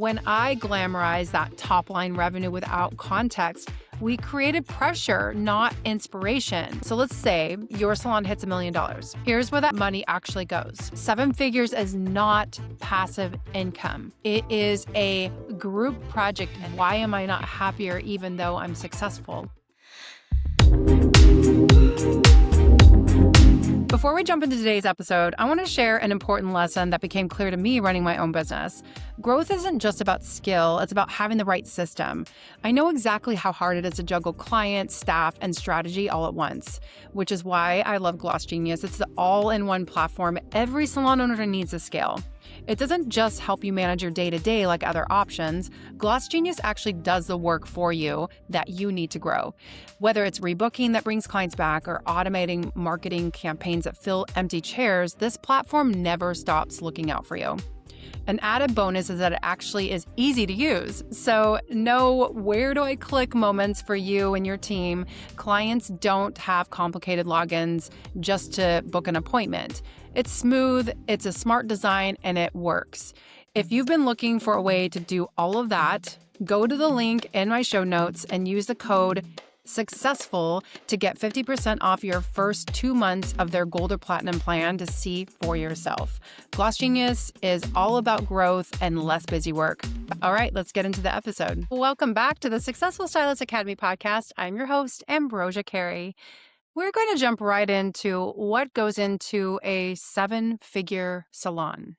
when I glamorized that top line revenue without context, we created pressure, not inspiration. So let's say your salon hits $1 million. Here's where that money actually goes. 7 figures is not passive income. It is a group project. And why am I not happier even though I'm successful? Before we jump into today's episode, I want to share an important lesson that became clear to me running my own business. Growth isn't just about skill, it's about having the right system. I know exactly how hard it is to juggle clients, staff, and strategy all at once, which is why I love Gloss Genius. It's the all-in-one platform every salon owner needs to scale. It doesn't just help you manage your day-to-day like other options. Gloss Genius actually does the work for you that you need to grow. Whether it's rebooking that brings clients back or automating marketing campaigns that fill empty chairs, this platform never stops looking out for you. An added bonus is that it actually is easy to use. So no where do I click moments for you and your team. Clients don't have complicated logins just to book an appointment. It's smooth, it's a smart design, and it works. If you've been looking for a way to do all of that, go to the link in my show notes and use the code SUCCESSFUL to get 50% off your first 2 months of their Gold or Platinum plan to see for yourself. Gloss Genius is all about growth and less busy work. All right, let's get into the episode. Welcome back to the Successful Stylist Academy podcast. I'm your host, Ambrosia Carey. We're going to jump right into what goes into a 7-figure salon.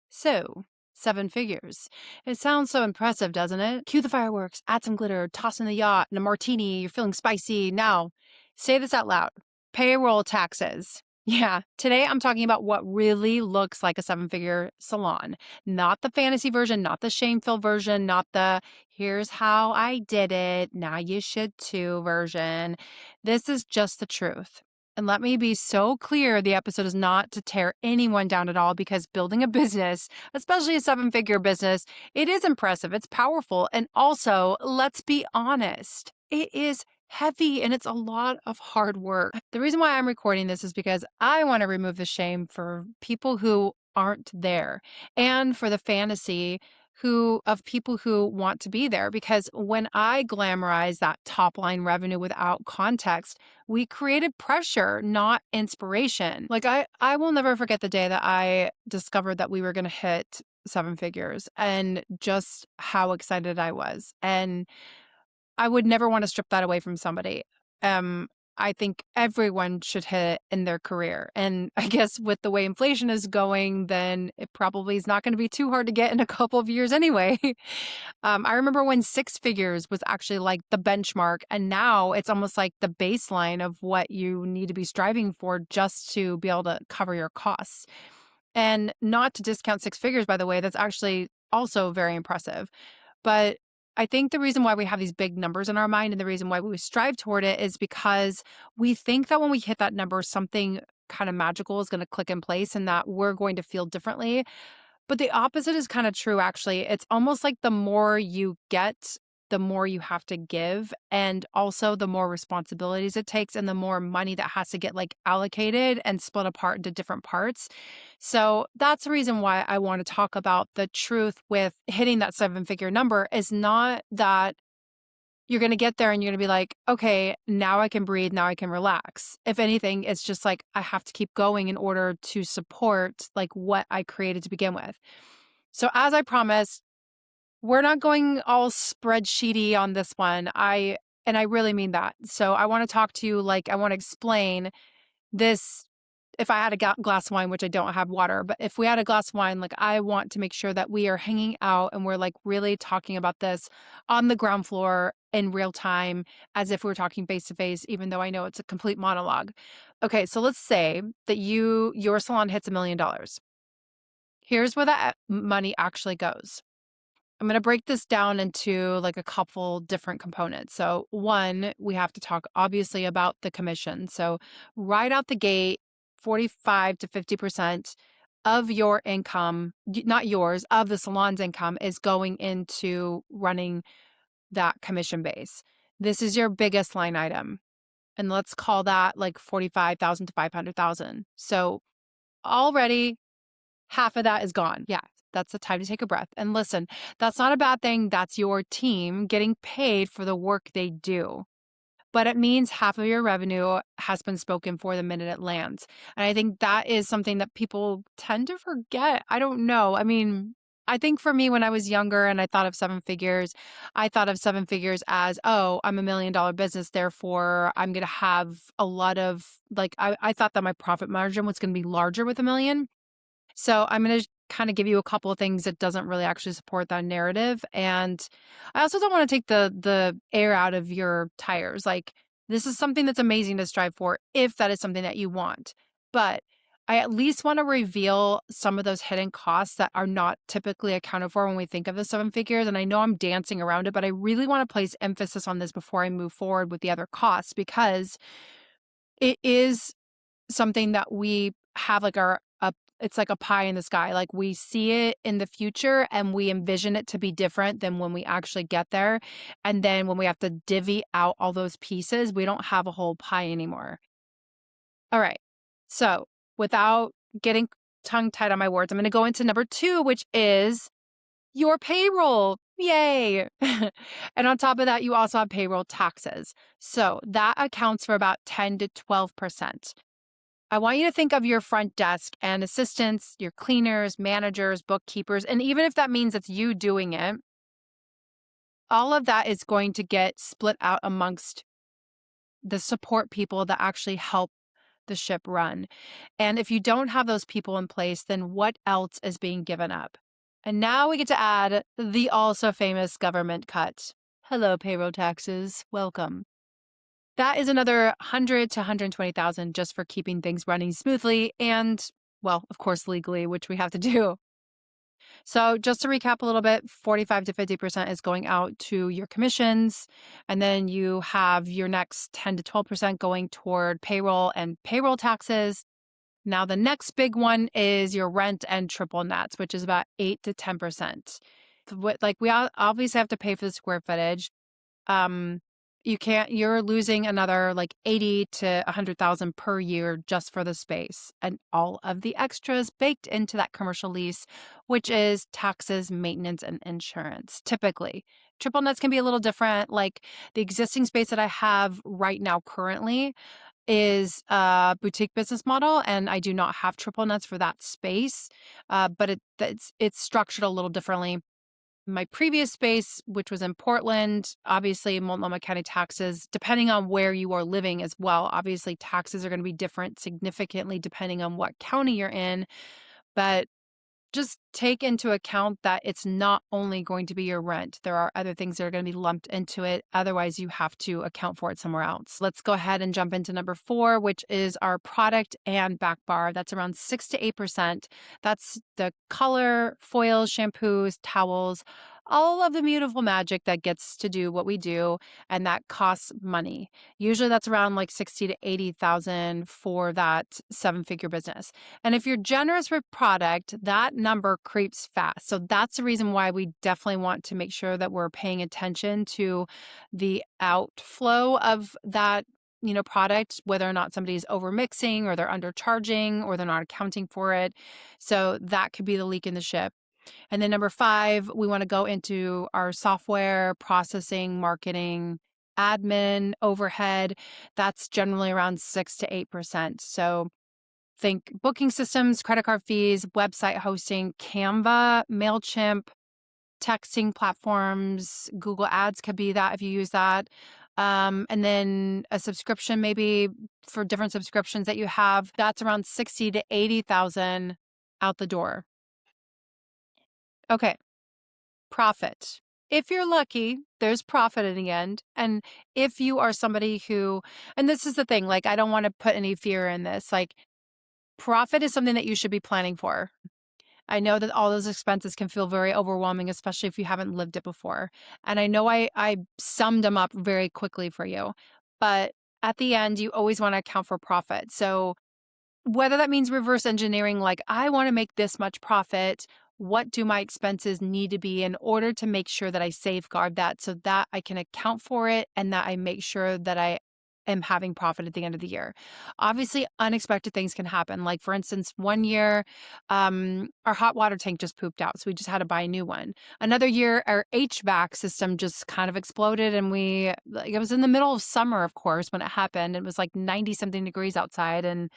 So, 7 figures. It sounds so impressive, doesn't it? Cue the fireworks, add some glitter, toss in the yacht and a martini. You're feeling spicy. Now, say this out loud. Payroll taxes. Yeah, today I'm talking about what really looks like a 7-figure salon. Not the fantasy version, not the shame-filled version, not the here's how I did it, now you should too version. This is just the truth. And let me be so clear, the episode is not to tear anyone down at all because building a business, especially a 7-figure business, it is impressive, it's powerful, and also, let's be honest, it is heavy and it's a lot of hard work. The reason why I'm recording this is because I want to remove the shame for people who aren't there and for the fantasy of people who want to be there. Because when I glamorize that top line revenue without context, we created pressure, not inspiration. Like I will never forget the day that I discovered that we were going to hit 7 figures and just how excited I was. And I would never want to strip that away from somebody. I think everyone should hit it in their career. And I guess with the way inflation is going, then it probably is not going to be too hard to get in a couple of years anyway. I remember when 6 figures was actually like the benchmark. And now it's almost like the baseline of what you need to be striving for just to be able to cover your costs. And not to discount 6 figures, by the way, that's actually also very impressive. But I think the reason why we have these big numbers in our mind and the reason why we strive toward it is because we think that when we hit that number, something kind of magical is going to click in place and that we're going to feel differently. But the opposite is kind of true, actually. It's almost like the more you get, the more you have to give, and also the more responsibilities it takes and the more money that has to get like allocated and split apart into different parts. So that's the reason why I want to talk about the truth with hitting that 7-figure number is not that you're going to get there and you're going to be like, okay, now I can breathe, now I can relax. If anything, it's just like I have to keep going in order to support like what I created to begin with. So as I promised, we're not going all spreadsheety on this one. I really mean that. So I want to talk to you, like I want to explain this. If I had a glass of wine, which I don't have water, but if we had a glass of wine, like I want to make sure that we are hanging out and we're like really talking about this on the ground floor in real time, as if we were talking face to face, even though I know it's a complete monologue. Okay, so let's say that your salon hits $1 million. Here's where that money actually goes. I'm going to break this down into like a couple different components. So one, we have to talk obviously about the commission. So right out the gate, 45 to 50% of your income, not yours, of the salon's income is going into running that commission base. This is your biggest line item. And let's call that like 45,000 to 500,000. So already half of that is gone. Yeah. That's the time to take a breath. And listen, that's not a bad thing. That's your team getting paid for the work they do. But it means half of your revenue has been spoken for the minute it lands. And I think that is something that people tend to forget. I don't know. I mean, I think for me, when I was younger and I thought of seven figures, I thought of seven figures as, oh, I'm $1 million business. Therefore, I'm going to have a lot of like, I thought that my profit margin was going to be larger with a million. So I'm going to kind of give you a couple of things that doesn't really actually support that narrative. And I also don't want to take the air out of your tires. Like this is something that's amazing to strive for if that is something that you want. But I at least want to reveal some of those hidden costs that are not typically accounted for when we think of the seven figures. And I know I'm dancing around it, but I really want to place emphasis on this before I move forward with the other costs because it is something that we have like it's like a pie in the sky. Like we see it in the future and we envision it to be different than when we actually get there. And then when we have to divvy out all those pieces, we don't have a whole pie anymore. All right. So without getting tongue tied on my words, I'm going to go into number 2, which is your payroll. Yay. And on top of that, you also have payroll taxes. So that accounts for about 10 to 12%. I want you to think of your front desk and assistants, your cleaners, managers, bookkeepers, and even if that means it's you doing it, all of that is going to get split out amongst the support people that actually help the ship run. And if you don't have those people in place, then what else is being given up? And now we get to add the also famous government cut. Hello, payroll taxes. Welcome. That is another 100 to 120,000 just for keeping things running smoothly and, well, of course, legally, which we have to do. So just to recap a little bit, 45 to 50% is going out to your commissions. And then you have your next 10 to 12% going toward payroll and payroll taxes. Now, the next big one is your rent and triple nets, which is about 8 to 10%. Like we obviously have to pay for the square footage. You're losing another like 80 to 100,000 per year just for the space and all of the extras baked into that commercial lease, which is taxes, maintenance, and insurance. Typically, triple nets can be a little different. Like the existing space that I have right now currently is a boutique business model, and I do not have triple nets for that space, but it's structured a little differently. My previous space, which was in Portland, obviously Multnomah County taxes, depending on where you are living as well, obviously taxes are going to be different significantly depending on what county you're in. But just take into account that it's not only going to be your rent. There are other things that are going to be lumped into it. Otherwise, you have to account for it somewhere else. Let's go ahead and jump into number 4, which is our product and back bar. That's around 6 to 8%. That's the color, foils, shampoos, towels, all of the beautiful magic that gets to do what we do, and that costs money. Usually that's around like 60 to 80,000 for that 7-figure business. And if you're generous with product, that number creeps fast. So that's the reason why we definitely want to make sure that we're paying attention to the outflow of that, product, whether or not somebody's over mixing or they're undercharging or they're not accounting for it. So that could be the leak in the ship. And then number 5, we want to go into our software, processing, marketing, admin, overhead. That's generally around 6 to 8%. So think booking systems, credit card fees, website hosting, Canva, MailChimp, texting platforms, Google Ads could be that if you use that. And then a subscription maybe for different subscriptions that you have. That's around 60 to 80,000 out the door. Okay. Profit. If you're lucky, there's profit in the end. And if you are somebody who, and this is the thing, like, I don't want to put any fear in this, like, profit is something that you should be planning for. I know that all those expenses can feel very overwhelming, especially if you haven't lived it before. And I know I summed them up very quickly for you, but at the end, you always want to account for profit. So whether that means reverse engineering, like I want to make this much profit, what do my expenses need to be in order to make sure that I safeguard that so that I can account for it and that I make sure that I am having profit at the end of the year. Obviously, unexpected things can happen. Like, for instance, one year, our hot water tank just pooped out. So we just had to buy a new one. Another year, our HVAC system just kind of exploded. And it was in the middle of summer, of course, when it happened. It was like 90 something degrees outside. And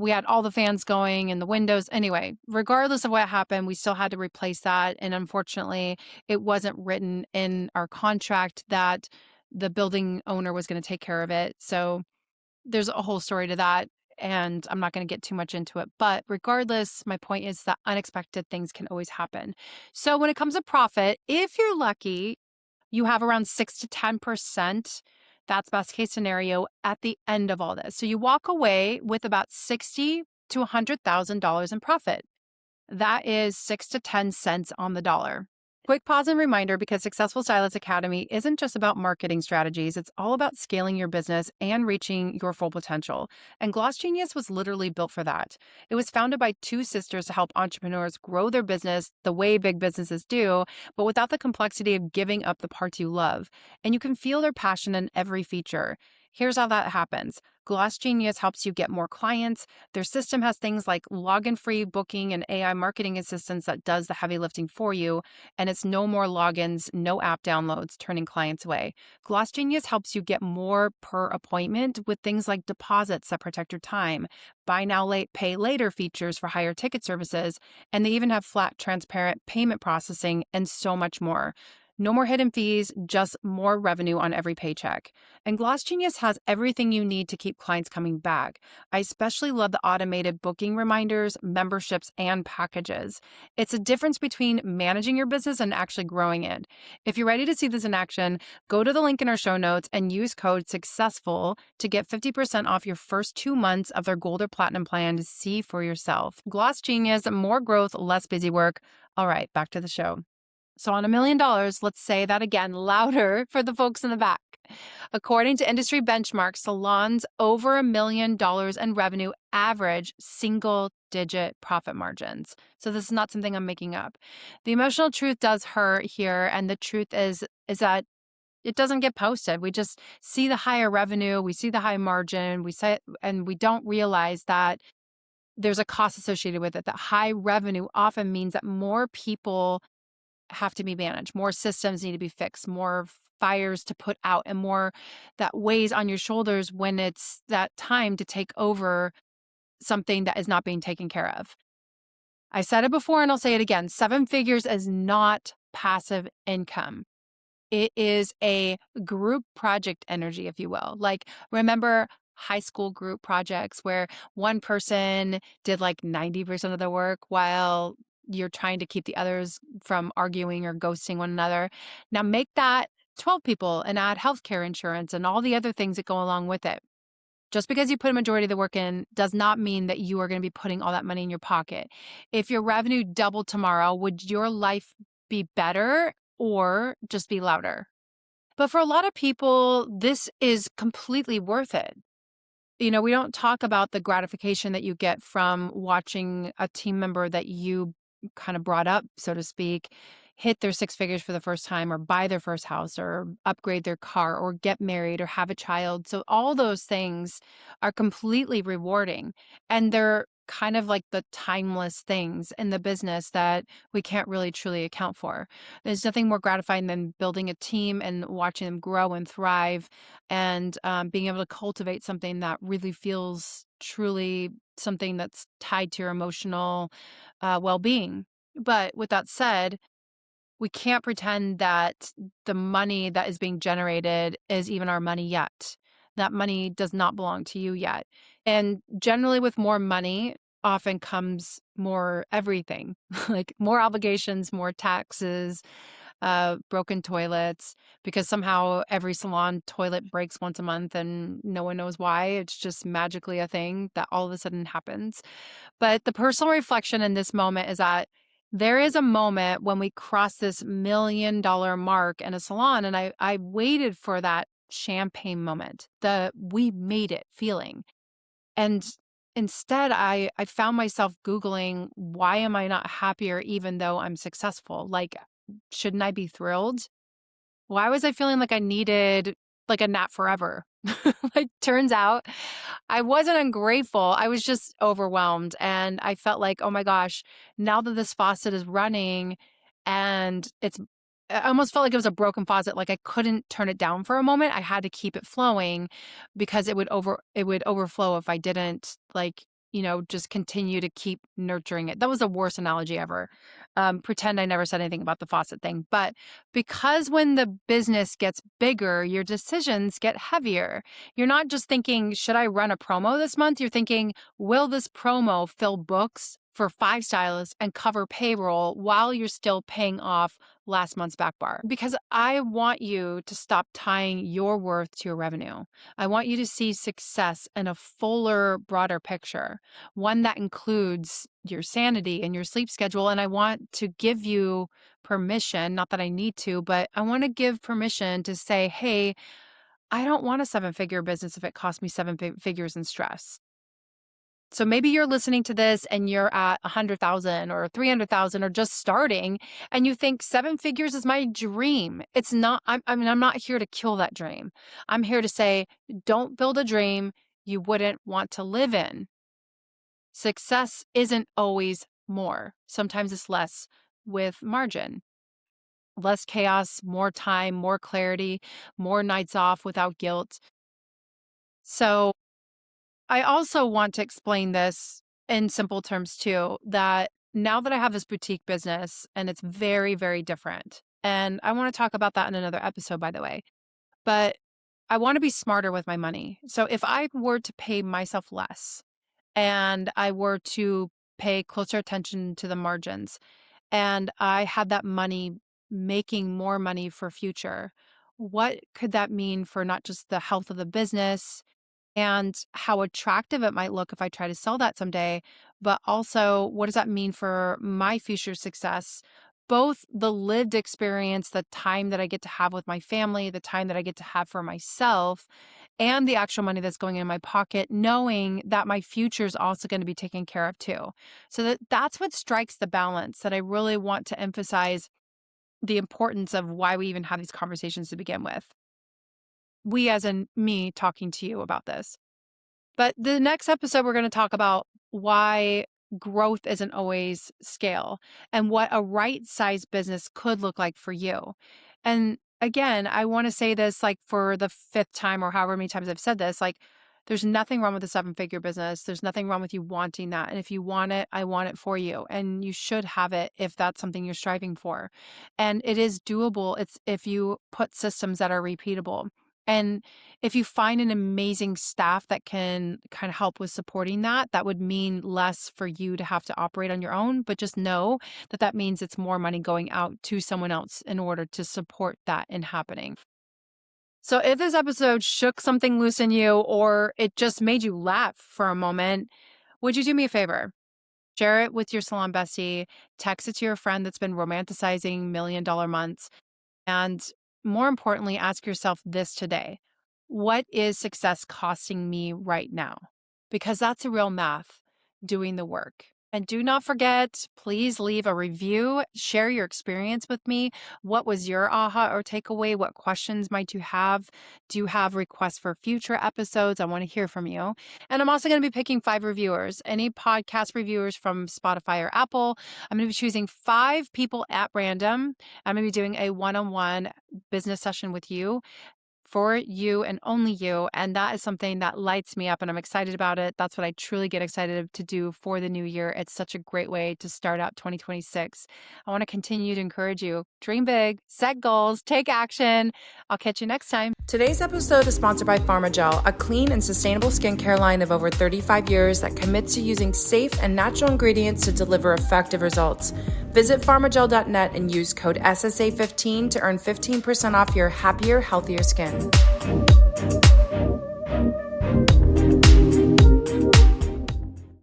we had all the fans going and the windows. Anyway, regardless of what happened, we still had to replace that. And unfortunately, it wasn't written in our contract that the building owner was going to take care of it. So there's a whole story to that. And I'm not going to get too much into it. But regardless, my point is that unexpected things can always happen. So when it comes to profit, if you're lucky, you have around 6 to 10%. That's best case scenario at the end of all this. So you walk away with about $60 to $100,000 in profit. That is 6 to 10 cents on the dollar. Quick pause and reminder, because Successful Stylist Academy isn't just about marketing strategies. It's all about scaling your business and reaching your full potential. And Gloss Genius was literally built for that. It was founded by two sisters to help entrepreneurs grow their business the way big businesses do, but without the complexity of giving up the parts you love. And you can feel their passion in every feature. Here's how that happens. Gloss Genius helps you get more clients. Their system has things like login-free booking and AI marketing assistance that does the heavy lifting for you. And it's no more logins, no app downloads, turning clients away. Gloss Genius helps you get more per appointment with things like deposits that protect your time, buy now, late, pay later features for higher ticket services, and they even have flat, transparent payment processing and so much more. No more hidden fees, just more revenue on every paycheck. And Gloss Genius has everything you need to keep clients coming back. I especially love the automated booking reminders, memberships, and packages. It's a difference between managing your business and actually growing it. If you're ready to see this in action, go to the link in our show notes and use code SUCCESSFUL to get 50% off your first 2 months of their Gold or Platinum plan to see for yourself. Gloss Genius, more growth, less busy work. All right, back to the show. So on $1 million, let's say that again, louder for the folks in the back. According to industry benchmarks, salons over $1 million in revenue average single-digit profit margins. So this is not something I'm making up. The emotional truth does hurt here, and the truth is that it doesn't get posted. We just see the higher revenue, we see the high margin, and we don't realize that there's a cost associated with it. That high revenue often means that more people have to be managed, more systems need to be fixed, more fires to put out, and more that weighs on your shoulders when it's that time to take over something that is not being taken care of. I said it before and I'll say it again. 7 figures is not passive income. It is a group project energy, if you will. Like, remember high school group projects where one person did like 90% of the work while you're trying to keep the others from arguing or ghosting one another. Now make that 12 people and add healthcare insurance and all the other things that go along with it. Just because you put a majority of the work in does not mean that you are going to be putting all that money in your pocket. If your revenue doubled tomorrow, would your life be better or just be louder? But for a lot of people, this is completely worth it. You know, we don't talk about the gratification that you get from watching a team member that you kind of brought up, so to speak, hit their 6 figures for the first time, or buy their first house, or upgrade their car, or get married, or have a child. So all those things are completely rewarding. And they're kind of like the timeless things in the business that we can't really truly account for. There's nothing more gratifying than building a team and watching them grow and thrive, and being able to cultivate something that really feels truly something that's tied to your emotional well-being. But with that said, we can't pretend that the money that is being generated is even our money yet. That money does not belong to you yet. And generally, with more money, often comes more everything, like more obligations, more taxes, broken toilets, because somehow every salon toilet breaks once a month and no one knows why. It's just magically a thing that all of a sudden happens. But the personal reflection in this moment is that there is a moment when we cross this $1 million mark in a salon, and I waited for that champagne moment, the we made it feeling. And instead, I found myself Googling, why am I not happier even though I'm successful? Like, shouldn't I be thrilled? Why was I feeling like I needed like a nap forever? Like, turns out I wasn't ungrateful. I was just overwhelmed. And I felt like, oh my gosh, now that this faucet is running and I almost felt like it was a broken faucet. Like, I couldn't turn it down for a moment. I had to keep it flowing because it would overflow if I didn't, like, just continue to keep nurturing it. That was the worst analogy ever. Pretend I never said anything about the faucet thing. But because when the business gets bigger, your decisions get heavier. You're not just thinking, should I run a promo this month? You're thinking, will this promo fill books for 5 stylists and cover payroll while you're still paying off last month's back bar? Because I want you to stop tying your worth to your revenue. I want you to see success in a fuller, broader picture, one that includes your sanity and your sleep schedule. And I want to give you permission, not that I need to, but I want to give permission to say, hey, I don't want a 7-figure business if it costs me 7 figures in stress. So maybe you're listening to this and you're at 100,000 or 300,000 or just starting, and you think 7 figures is my dream. It's not. I'm not here to kill that dream. I'm here to say, don't build a dream you wouldn't want to live in. Success isn't always more. Sometimes it's less with margin. Less chaos, more time, more clarity, more nights off without guilt. So I also want to explain this in simple terms too, that now that I have this boutique business and it's very, very different. And I want to talk about that in another episode, by the way. But I want to be smarter with my money. So if I were to pay myself less and I were to pay closer attention to the margins and I had that money making more money for future, what could that mean for not just the health of the business and how attractive it might look if I try to sell that someday, but also what does that mean for my future success? Both the lived experience, the time that I get to have with my family, the time that I get to have for myself, and the actual money that's going in my pocket, knowing that my future is also going to be taken care of too. So that's what strikes the balance that I really want to emphasize the importance of why we even have these conversations to begin with. We, as in me talking to you about this. But the next episode, we're going to talk about why growth isn't always scale and what a right size business could look like for you. And again, I want to say this like for the 5th time or however many times I've said this, like there's nothing wrong with a 7-figure business. There's nothing wrong with you wanting that. And if you want it, I want it for you. And you should have it if that's something you're striving for. And it is doable. It's if you put systems that are repeatable. And if you find an amazing staff that can kind of help with supporting that, that would mean less for you to have to operate on your own. But just know that that means it's more money going out to someone else in order to support that in happening. So if this episode shook something loose in you or it just made you laugh for a moment, would you do me a favor? Share it with your salon bestie, text it to your friend that's been romanticizing $1 million months. And more importantly, ask yourself this today. What is success costing me right now? Because that's a real math, doing the work. And do not forget, please leave a review. Share your experience with me. What was your aha or takeaway? What questions might you have? Do you have requests for future episodes? I want to hear from you. And I'm also going to be picking 5 reviewers, any podcast reviewers from Spotify or Apple. I'm going to be choosing 5 people at random. I'm going to be doing a one-on-one business session with you, for you and only you. And that is something that lights me up and I'm excited about it. That's what I truly get excited to do for the new year. It's such a great way to start out 2026. I want to continue to encourage you. Dream big, set goals, take action. I'll catch you next time. Today's episode is sponsored by Pharmagel, a clean and sustainable skincare line of over 35 years that commits to using safe and natural ingredients to deliver effective results. Visit pharmagel.net and use code SSA15 to earn 15% off your happier, healthier skin.